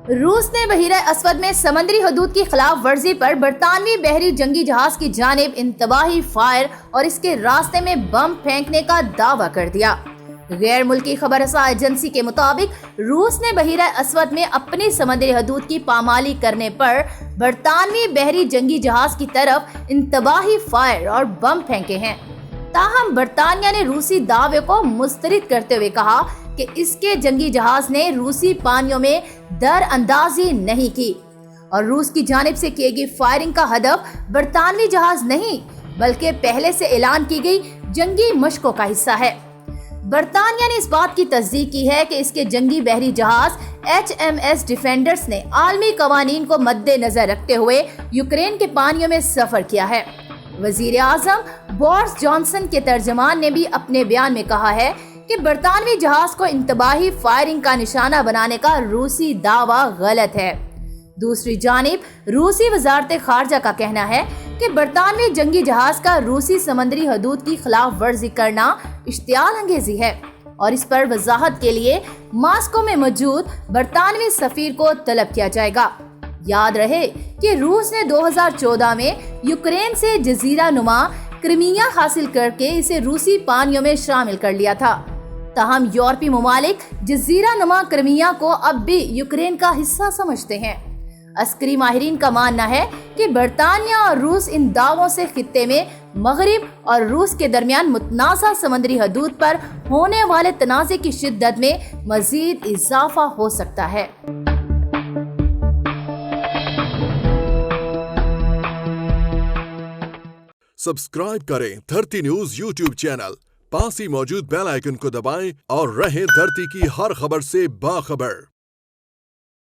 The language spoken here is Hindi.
रूस ने बहीरा अस्वद में समुद्री हदूद की खिलाफ वर्जी पर बरतानवी बहरी जंगी जहाज की जानिब इंतबाही फायर और इसके रास्ते में बम फेंकने का दावा कर दिया। गैर मुल्की खबर रसा एजेंसी के मुताबिक रूस ने बहीरा अस्वद में अपनी समुद्री हदूद की पामाली करने पर बरतानवी बहरी जंगी जहाज की तरफ इंतबाही फायर और बम फेंके हैं। ताहम बरतानिया ने रूसी दावे को मुस्तरद करते हुए कहा कि इसके जंगी जहाज ने रूसी पानियों में दरअंदाजी नहीं की और रूस की जानिब से किए गई फायरिंग का हदफ बरतानवी जहाज नहीं बल्कि पहले से ऐलान की गई जंगी मशकों का हिस्सा है। बरतानिया ने इस बात की तस्दीक की है कि इसके जंगी बहरी जहाज HMS डिफेंडर्स ने आलमी कवानीन को मद्देनजर रखते हुए यूक्रेन के पानियों में सफर किया है। वजीर आजम बोरिस जॉनसन के तर्जमान ने भी अपने बयान में कहा है कि बरतानवी जहाज को इंतबाही फायरिंग का निशाना बनाने का रूसी दावा गलत है। दूसरी जानिब रूसी वजारत खारजा का कहना है कि बरतानवी जंगी जहाज का रूसी समंदरी हदूद की खिलाफ वर्जी करना इश्तियाल अंगेजी है और इस पर वजाहत के लिए मास्को में मौजूद बरतानवी सफीर को तलब किया जाएगा। याद रहे कि रूस ने 2014 में यूक्रेन से जजीरा नुमा क्रीमिया हासिल करके इसे रूसी पानियों में शामिल कर लिया था। ताहम यूरोपीय ममालिक जजीरा नुमा क्रीमिया को अब भी यूक्रेन का हिस्सा समझते हैं। अस्करी माहिरीन का मानना है कि बरतानिया और रूस इन दावों से खित्ते में मगरिब और रूस के दरमियान मुतनाज़ा समुद्री हदूद पर होने वाले तनाज़े की शिद्दत में मजीद इजाफा हो सकता है। सब्सक्राइब करें धरती न्यूज यूट्यूब चैनल, पास ही मौजूद बेल आइकन को दबाएं और रहें धरती की हर खबर से बाखबर।